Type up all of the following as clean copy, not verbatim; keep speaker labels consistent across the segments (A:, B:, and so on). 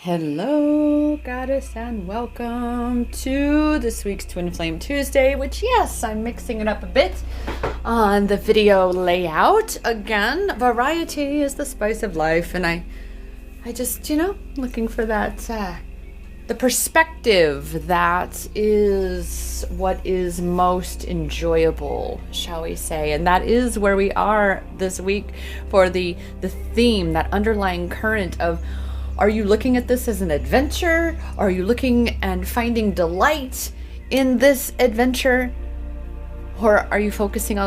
A: Hello, goddess, and welcome to this week's Twin Flame Tuesday, which, yes, I'm mixing it up a bit on the video layout. Again, variety is the spice of life, and I just, looking for that, the perspective that is what is most enjoyable, shall we say, and that is where we are this week for the theme, that underlying current of, are you looking at this as an adventure? Are you looking and finding delight in this adventure? Or are you focusing on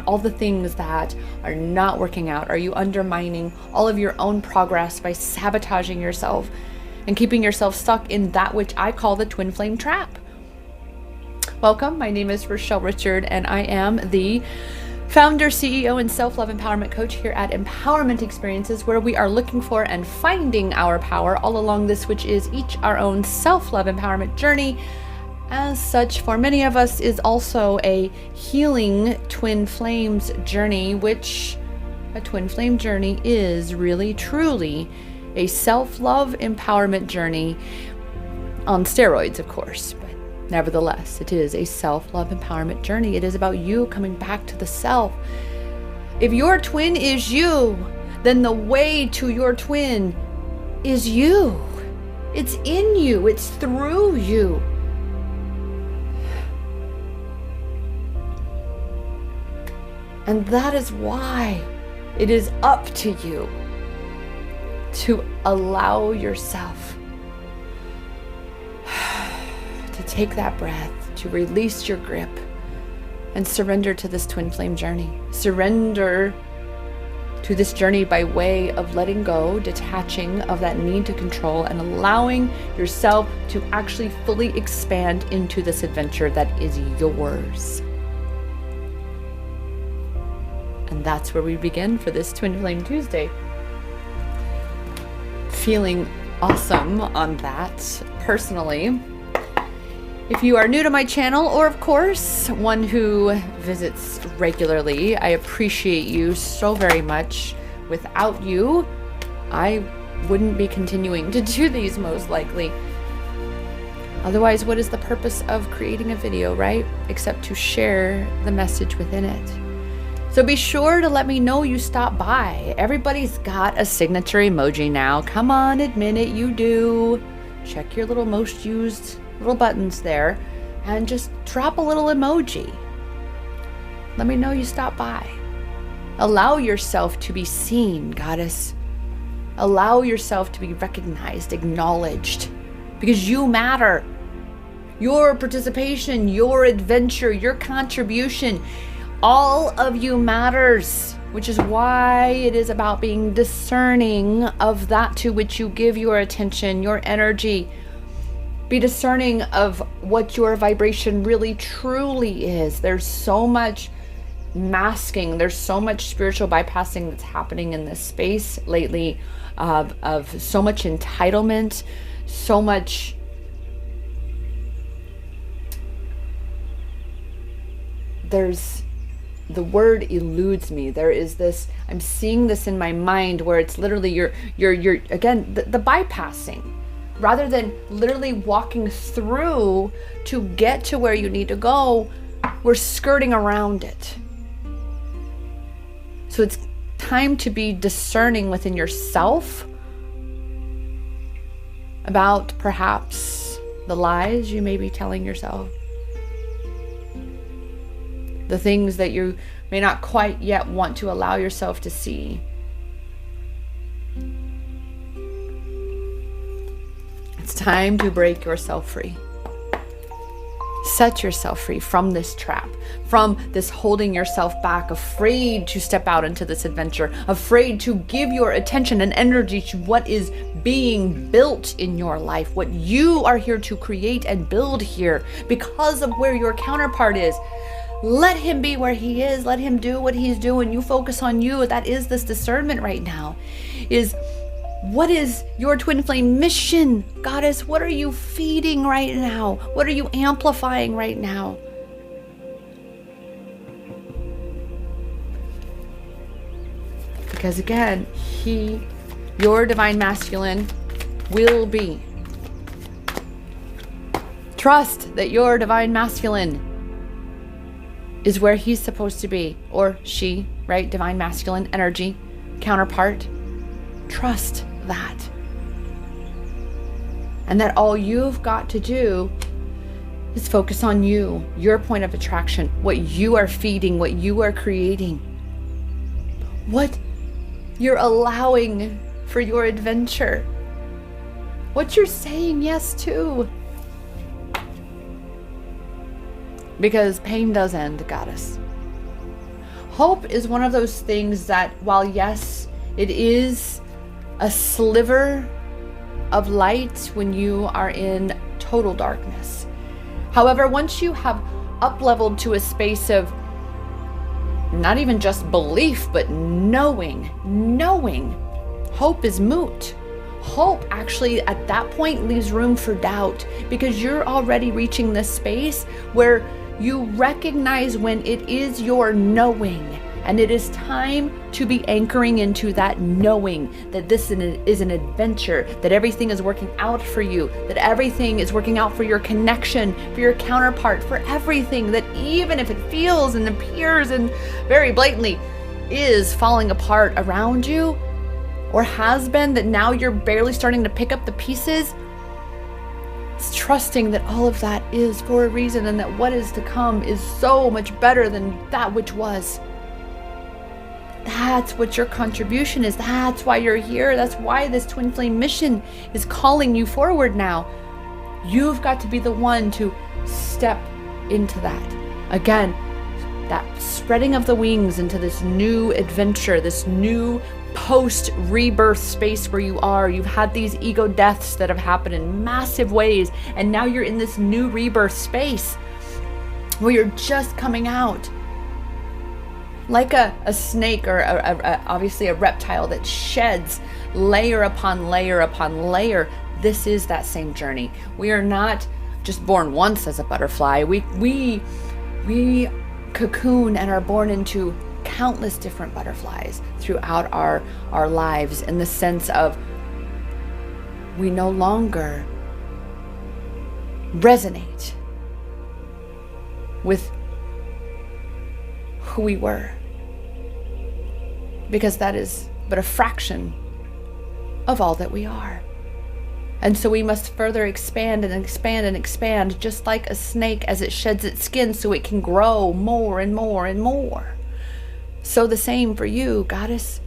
A: all the things that are not working out? Are you undermining all of your own progress by sabotaging yourself and keeping yourself stuck in that which I call the twin flame trap? Welcome. My name is Rochelle Richard, and I am the founder, CEO, and self-love empowerment coach here at Empowerment Experiences, where we are looking for and finding our power all along this, which is each our own self-love empowerment journey. As such, for many of us, is also a healing twin flames journey, which a twin flame journey is really, truly a self-love empowerment journey on steroids, of course. Nevertheless, it is a self-love empowerment journey. It is about you coming back to the self. If your twin is you, then the way to your twin is you. It's in you. It's through you. And that is why it is up to you to allow yourself to take that breath, to release your grip, and surrender to this twin flame journey. Surrender to this journey by way of letting go, detaching of that need to control, and allowing yourself to actually fully expand into this adventure that is yours. And that's where we begin for this Twin Flame Tuesday. Feeling awesome on that personally. If you are new to my channel, or of course, one who visits regularly, I appreciate you so very much. Without you, I wouldn't be continuing to do these, most likely. Otherwise, what is the purpose of creating a video, right? Except to share the message within it. So be sure to let me know you stop by. Everybody's got a signature emoji now. Come on, admit it, you do. Check your little most used little buttons there and just drop a little emoji. Let me know you stop by. Allow yourself to be seen, goddess. Allow yourself to be recognized, acknowledged, because you matter. Your participation, your adventure, your contribution, all of you matters, which is why it is about being discerning of that to which you give your attention, your energy. Be discerning of what your vibration really truly is. There's so much masking, there's so much spiritual bypassing that's happening in this space lately, of so much entitlement, so much the word eludes me. There is this, I'm seeing this in my mind where it's literally you're again, the bypassing. Rather than literally walking through to get to where you need to go, we're skirting around it. So it's time to be discerning within yourself about perhaps the lies you may be telling yourself, the things that you may not quite yet want to allow yourself to see. It's time to break yourself free. Set yourself free from this trap, from this holding yourself back, afraid to step out into this adventure, afraid to give your attention and energy to what is being built in your life, what you are here to create and build here because of where your counterpart is. Let him be where he is. Let him do what he's doing. You focus on you. That is this discernment right now. What is your twin flame mission? Goddess, what are you feeding right now? What are you amplifying right now? Because again, your divine masculine will be. Trust that your divine masculine is where he's supposed to be, or she, right? Divine masculine energy, counterpart. Trust that. And that all you've got to do is focus on you, your point of attraction, what you are feeding, what you are creating, what you're allowing for your adventure, what you're saying yes to. Because pain does end, goddess. Hope is one of those things that, while yes, it is a sliver of light when you are in total darkness. However, once you have up-leveled to a space of not even just belief, but knowing, hope is moot. Hope actually at that point leaves room for doubt, because you're already reaching this space where you recognize when it is your knowing, and it is time to be anchoring into that knowing that this is an adventure, that everything is working out for you, that everything is working out for your connection, for your counterpart, for everything, that even if it feels and appears and very blatantly is falling apart around you, or has been, that now you're barely starting to pick up the pieces. It's trusting that all of that is for a reason, and that what is to come is so much better than that which was. That's what your contribution is. That's why you're here. That's why this twin flame mission is calling you forward now. You've got to be the one to step into that. Again, that spreading of the wings into this new adventure, this new post-rebirth space where you are. You've had these ego deaths that have happened in massive ways, and now you're in this new rebirth space where you're just coming out. Like a snake, or obviously a reptile that sheds layer upon layer upon layer. This is that same journey. We are not just born once as a butterfly. We cocoon and are born into countless different butterflies throughout our lives, in the sense of we no longer resonate with who we were, because that is but a fraction of all that we are. And so we must further expand and expand and expand, just like a snake as it sheds its skin so it can grow more and more and more. So the same for you, goddess.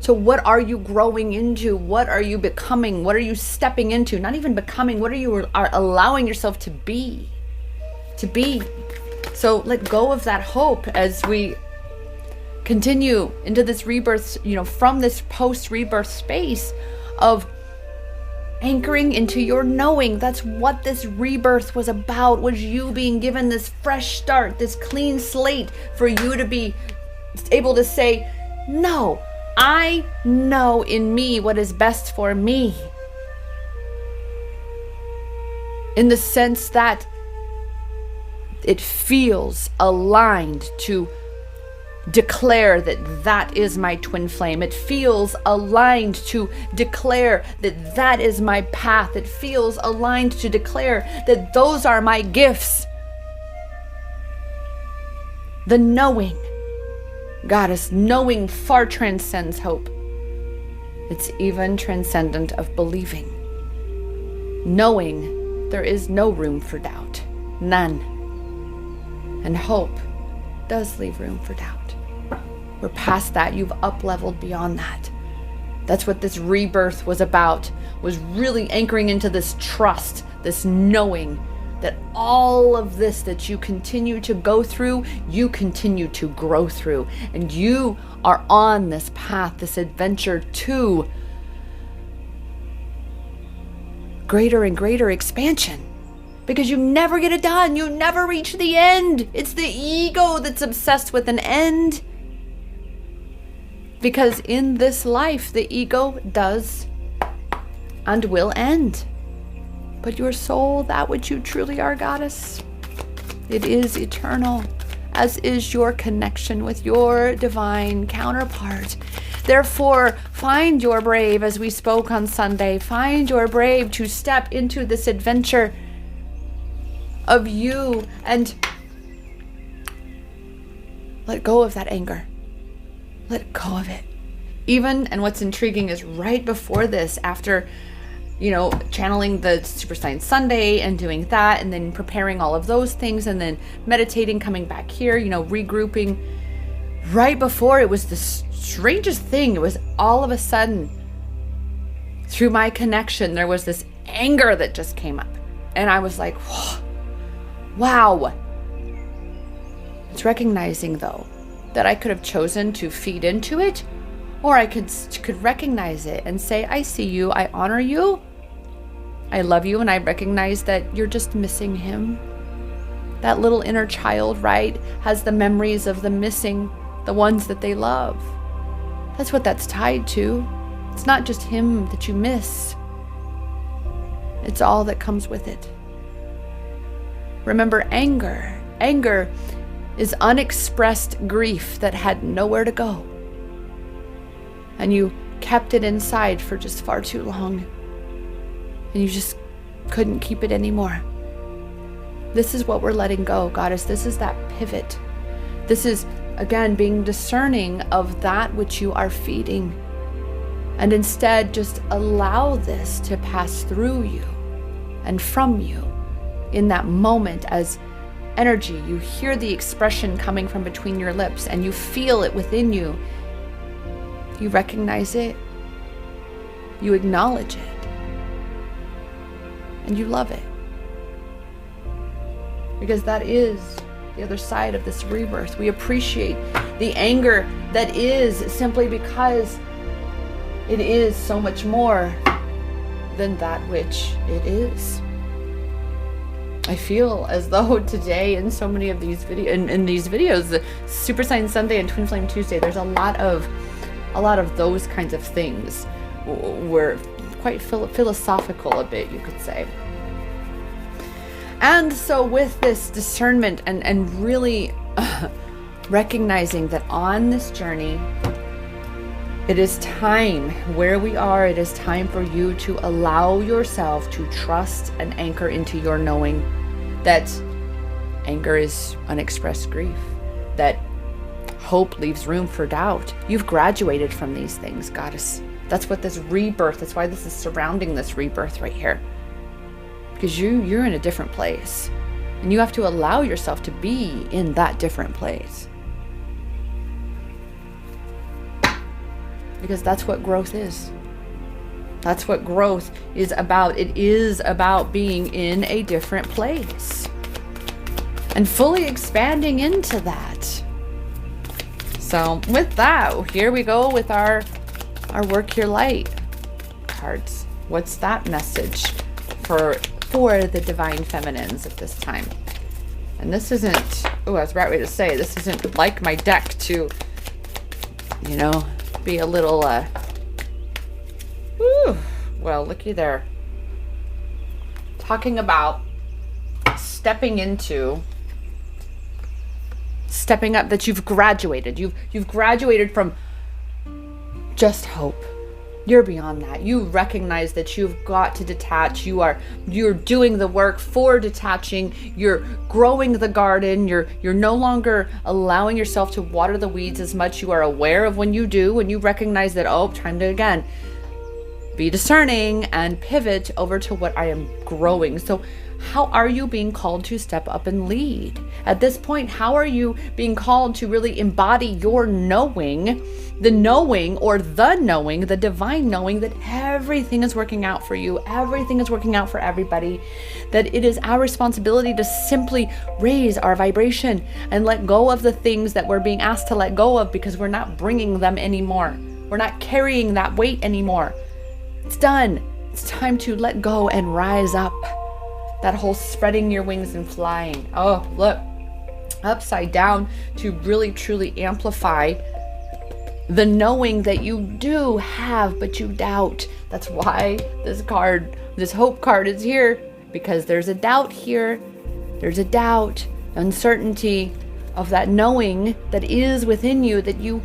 A: So what are you growing into? What are you becoming? What are you stepping into? Not even becoming. What are you allowing yourself to be? So let go of that hope as we continue into this rebirth, from this post-rebirth space of anchoring into your knowing. That's what this rebirth was about, was you being given this fresh start, this clean slate, for you to be able to say, no, I know in me what is best for me. In the sense that it feels aligned to declare that that is my twin flame. It feels aligned to declare that that is my path. It feels aligned to declare that those are my gifts. The knowing, goddess, knowing far transcends hope. It's even transcendent of believing. Knowing there is no room for doubt. None. And hope does leave room for doubt. We're past that. You've up-leveled beyond that. That's what this rebirth was about, was really anchoring into this trust, this knowing that all of this that you continue to go through, you continue to grow through. And you are on this path, this adventure to greater and greater expansion. Because you never get it done. You never reach the end. It's the ego that's obsessed with an end. Because in this life, the ego does and will end. But your soul, that which you truly are, goddess, it is eternal, as is your connection with your divine counterpart. Therefore, Find your brave, as we spoke on Sunday. Find your brave to step into this adventure of you and let go of that anger. Let go of it. Even, and what's intriguing is right before this, after, channeling the Super Science Sunday and doing that, and then preparing all of those things, and then meditating, coming back here, regrouping. Right before, it was the strangest thing. It was all of a sudden, through my connection, there was this anger that just came up. And I was like, wow. It's recognizing, though, that I could have chosen to feed into it, or I could recognize it and say, I see you, I honor you, I love you, and I recognize that you're just missing him. That little inner child, right, has the memories of the missing, the ones that they love. That's what that's tied to. It's not just him that you miss. It's all that comes with it. Remember, anger. Anger is unexpressed grief that had nowhere to go. And you kept it inside for just far too long. And you just couldn't keep it anymore. This is what we're letting go, Goddess. This is that pivot. This is, again, being discerning of that which you are feeding. And instead, just allow this to pass through you and from you in that moment as energy. You hear the expression coming from between your lips and you feel it within you. You recognize it, you acknowledge it, and you love it. Because that is the other side of this rebirth. We appreciate the anger that is simply because it is so much more than that which it is. I feel as though today in so many of these videos, the Super Science Sunday and Twin Flame Tuesday, there's a lot of those kinds of things. We're quite philosophical a bit, you could say. And so with this discernment and really recognizing that on this journey, it is time, where we are, it is time for you to allow yourself to trust and anchor into your knowing that anger is unexpressed grief, that hope leaves room for doubt. You've graduated from these things, Goddess. That's what this rebirth, that's why this is surrounding this rebirth right here. Because you're in a different place. And you have to allow yourself to be in that different place. Because that's what growth is. That's what growth is about. It is about being in a different place. And fully expanding into that. So with that, here we go with our Work Your Light cards. What's that message for the divine feminines at this time? And this isn't, that's the right way to say, this isn't like my deck to, be a little, well, looky there. Talking about stepping up, that you've graduated. You've graduated from just hope. You're beyond that. You recognize that you've got to detach. You're doing the work for detaching. You're growing the garden. You're no longer allowing yourself to water the weeds as much. You are aware of when you do, when you recognize that, time to again be discerning and pivot over to what I am growing. So how are you being called to step up and lead? At this point, how are you being called to really embody your knowing, the knowing or the knowing, the divine knowing that everything is working out for you, everything is working out for everybody, that it is our responsibility to simply raise our vibration and let go of the things that we're being asked to let go of because we're not bringing them anymore. We're not carrying that weight anymore. It's done. It's time to let go and rise up. That whole spreading your wings and flying. Oh, look, upside down, to really truly amplify the knowing that you do have, but you doubt. That's why this card, this hope card is here, because there's a doubt here. There's a doubt, uncertainty. of that knowing that is within you, that you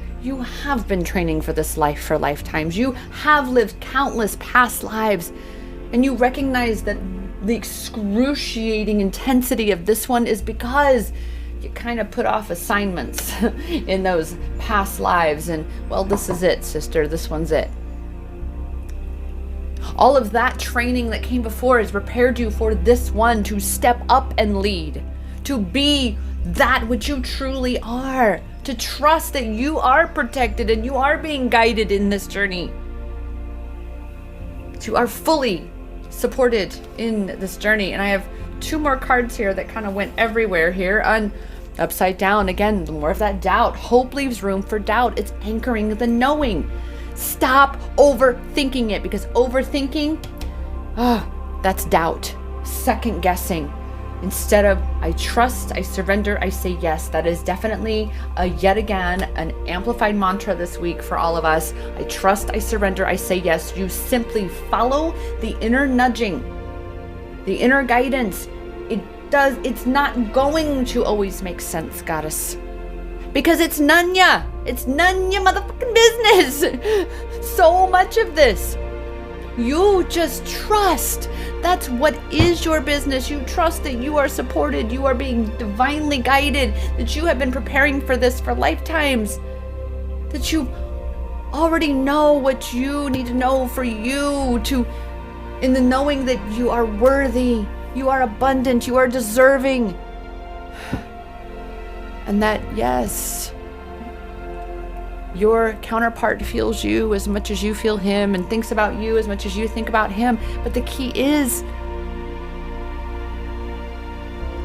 A: have been training for this life for lifetimes. You have lived countless past lives, and you recognize that the excruciating intensity of this one is because you kind of put off assignments in those past lives, and well, this is it, sister, this one's it. All of that training that came before has prepared you for this one, to step up and lead, to be that which you truly are, to trust that you are protected and you are being guided in this journey. You are fully supported in this journey. And I have 2 more cards here that kind of went everywhere here. Upside down, again, more of that doubt. Hope leaves room for doubt. It's anchoring the knowing. Stop overthinking it, because overthinking, that's doubt, second guessing. Instead of I trust, I surrender, I say yes. That is definitely yet again an amplified mantra this week for all of us. I trust, I surrender, I say yes. You simply follow the inner nudging, the inner guidance. It's not going to always make sense, goddess, because it's none ya motherfucking business. So much of this, you just trust. That's what is your business. You trust that you are supported, you are being divinely guided, that you have been preparing for this for lifetimes, that you already know what you need to know for you, to in the knowing that you are worthy, you are abundant, you are deserving. And that, yes, your counterpart feels you as much as you feel him, and thinks about you as much as you think about him. But the key is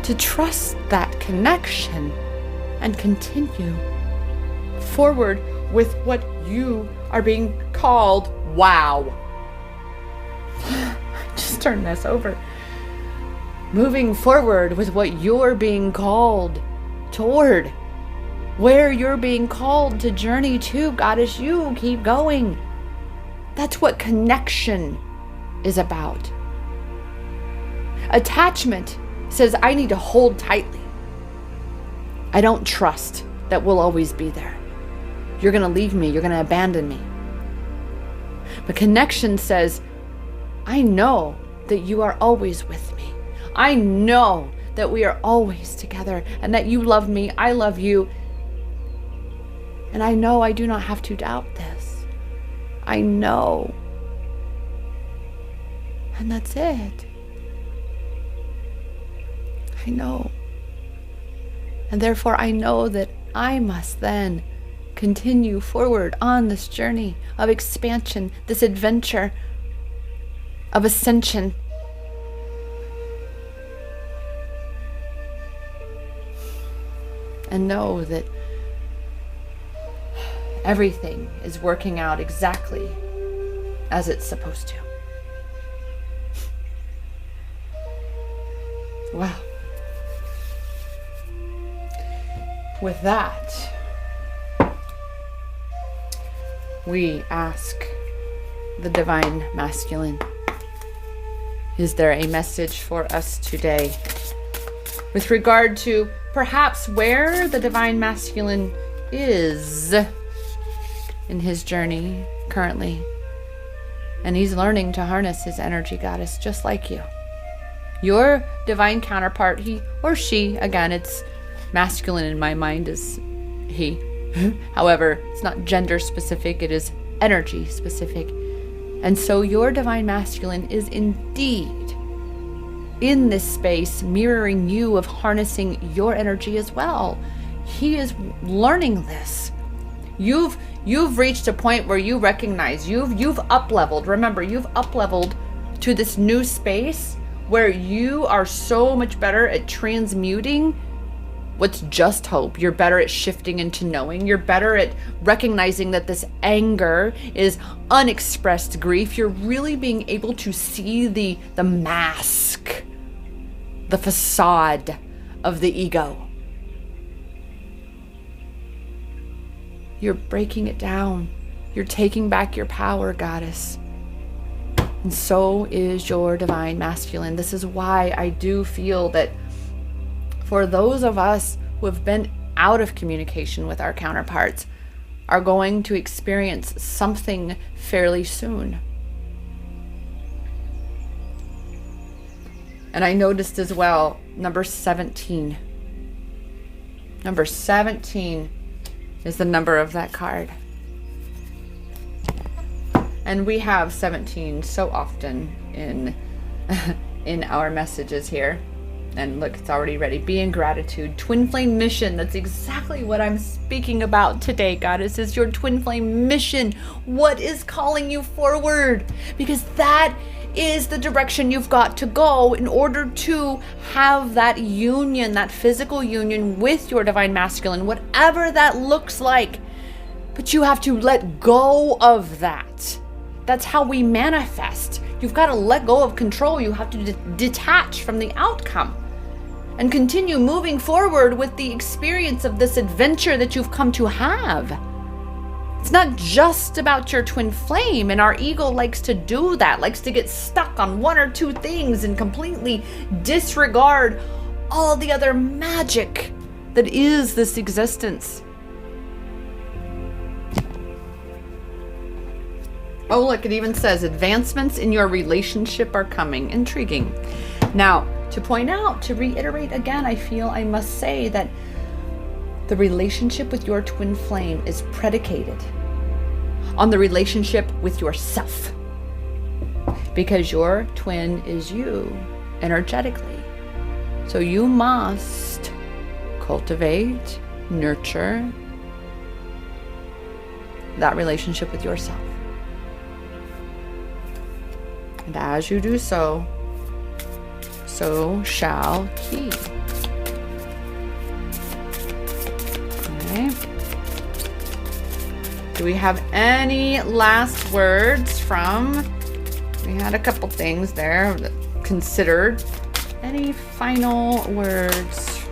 A: to trust that connection and continue forward with what you are being called. Wow. Just turn this over. Moving forward with what you're being called toward, where you're being called to journey to, goddess. You keep going. That's what connection is about. Attachment says I need to hold tightly. I don't trust that we'll always be there. You're going to leave me, you're going to abandon me. But connection says I know that you are always with me. I know that we are always together, and that you love me, I love you. And I know I do not have to doubt this. I know. And that's it. I know. And therefore I know that I must then continue forward on this journey of expansion, this adventure of ascension. And know that everything is working out exactly as it's supposed to. Wow. With that, we ask the Divine Masculine, is there a message for us today with regard to perhaps where the Divine Masculine is in his journey currently? And he's learning to harness his energy, goddess, just like you. Your divine counterpart, he or she, again, it's masculine in my mind, is he. However, it's not gender specific, it is energy specific. And so your divine masculine is indeed in this space, mirroring you, of harnessing your energy as well. He is learning this. You've reached a point where you recognize you've up-leveled. Remember, you've up-leveled to this new space where you are so much better at transmuting what's just hope. You're better at shifting into knowing. You're better at recognizing that this anger is unexpressed grief. You're really being able to see the mask, the facade of the ego. You're breaking it down. You're taking back your power, goddess. And so is your divine masculine. This is why I do feel that for those of us who have been out of communication with our counterparts are going to experience something fairly soon. And I noticed as well, number 17. Number 17 is the number of that card. And we have 17 so often in our messages here. And look, it's already ready. Be in gratitude. Twin flame mission. That's exactly what I'm speaking about today, Goddess, is your twin flame mission. What is calling you forward? Because that is the direction you've got to go in order to have that union, that physical union with your divine masculine, whatever that looks like. But you have to let go of that. That's how we manifest. You've got to let go of control. You have to detach from the outcome and continue moving forward with the experience of this adventure that you've come to have. It's not just about your twin flame, and our ego likes to do that, likes to get stuck on one or two things and completely disregard all the other magic that is this existence. Oh, look, it even says advancements in your relationship are coming. Intriguing. Now, to point out, to reiterate again, I feel I must say that the relationship with your twin flame is predicated on the relationship with yourself, because your twin is you energetically. So you must cultivate, nurture that relationship with yourself. And as you do so, so shall he. Okay. Do we have any last words from, we had a couple things there considered. Any final words?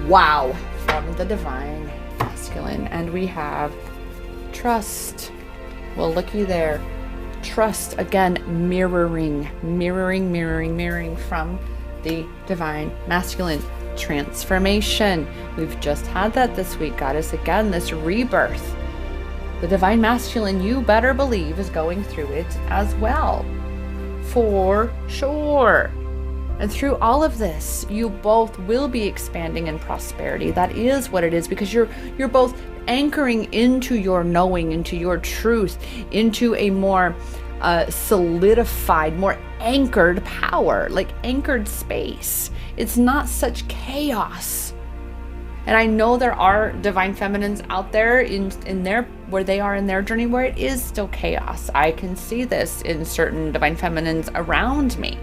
A: Wow, from the divine masculine. And we have trust. Well, looky there. Trust, again, mirroring from the divine masculine. Transformation. We've just had that this week, Goddess. Again, this rebirth. The divine masculine, you better believe, is going through it as well. For sure. And through all of this, you both will be expanding in prosperity. That is what it is, because you're both anchoring into your knowing, into your truth, into a more solidified, more anchored power, like anchored space. It's not such chaos. And I know there are divine feminines out there in their, where they are in their journey, where it is still chaos. I can see this in certain divine feminines around me,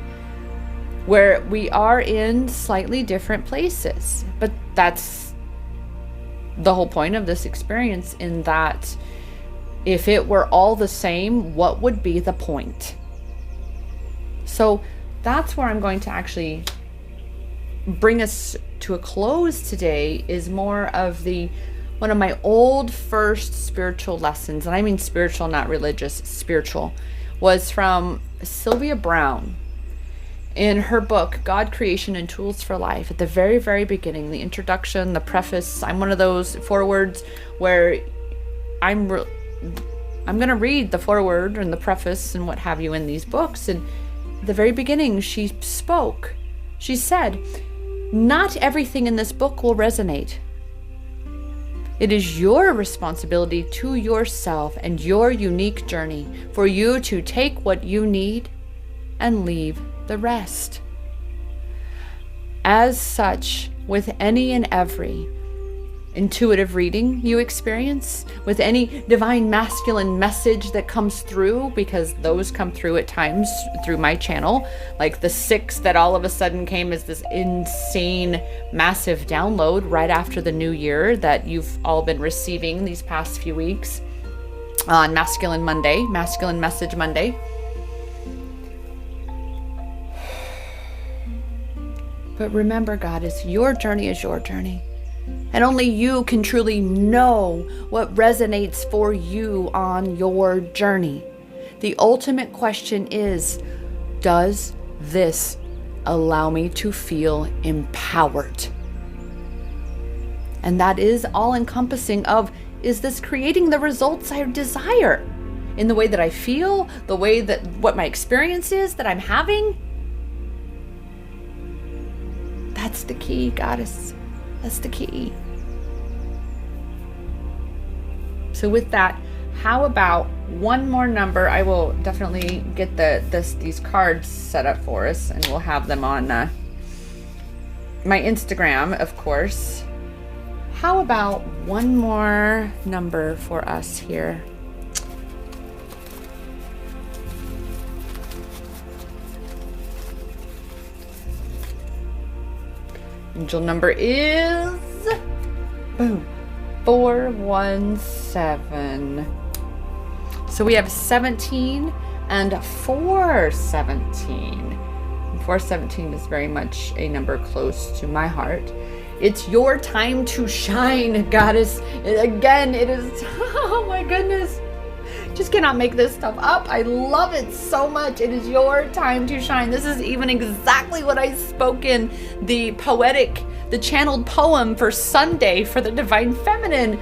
A: where we are in slightly different places. But that's the whole point of this experience, in that if it were all the same, what would be the point? So that's where I'm going to actually bring us to a close today, is more of one of my old first spiritual lessons, and I mean spiritual, not religious, spiritual, was from Sylvia Brown. In her book, God, Creation, and Tools for Life, at the very, very beginning, the introduction, the preface, I'm one of those forewords where I'm going to read the foreword and the preface and what have you in these books. And at the very beginning, she spoke. She said, "Not everything in this book will resonate. It is your responsibility to yourself and your unique journey for you to take what you need and leave the rest." As such, with any and every intuitive reading you experience, with any divine masculine message that comes through, because those come through at times through my channel, like the 6 that all of a sudden came as this insane massive download right after the new year that you've all been receiving these past few weeks on Masculine Monday, Masculine Message Monday. But remember, Goddess, your journey is your journey. And only you can truly know what resonates for you on your journey. The ultimate question is, does this allow me to feel empowered? And that is all encompassing of, is this creating the results I desire in the way that I feel, the way that what my experience is that I'm having? That's the key, goddess. That's the key. So with that, how about one more number? I will definitely get these cards set up for us, and we'll have them on my Instagram, of course. How about one more number for us here? Angel number is, boom, 417. So we have 17 and 417. 417 is very much a number close to my heart. It's your time to shine, goddess. Again, it is, oh my goodness. Just cannot make this stuff up. I love it so much. It is your time to shine. This is even exactly what I spoke in the channeled poem for Sunday for the Divine Feminine,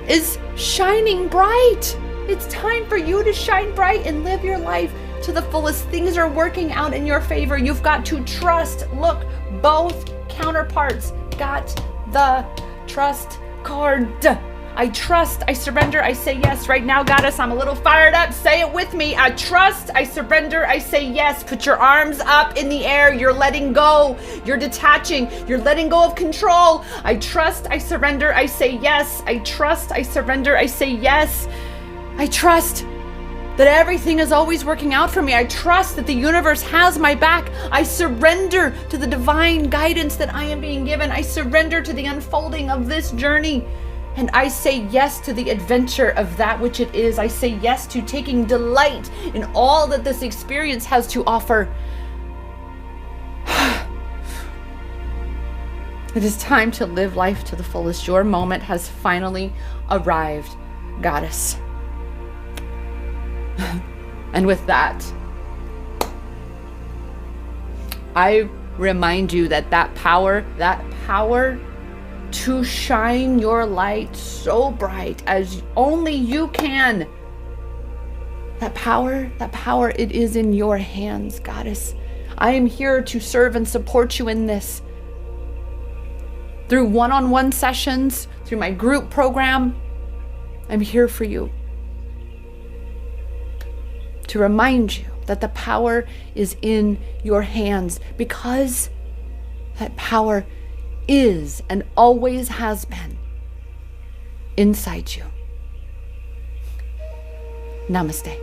A: is shining bright. It's time for you to shine bright and live your life to the fullest. Things are working out in your favor. You've got to trust. Look, both counterparts got the trust card. I trust, I surrender, I say yes. Right now, goddess, I'm a little fired up. Say it with me. I trust, I surrender, I say yes. Put your arms up in the air. You're letting go. You're detaching. You're letting go of control. I trust, I surrender, I say yes. I trust, I surrender, I say yes. I trust that everything is always working out for me. I trust that the universe has my back. I surrender to the divine guidance that I am being given. I surrender to the unfolding of this journey. And I say yes to the adventure of that which it is. I say yes to taking delight in all that this experience has to offer. It is time to live life to the fullest. Your moment has finally arrived, goddess. And with that, I remind you that power to shine your light so bright as only you can. That power, it is in your hands, goddess. I am here to serve and support you in this. Through one-on-one sessions, through my group program, I'm here for you. To remind you that the power is in your hands, because that power is and always has been inside you. Namaste.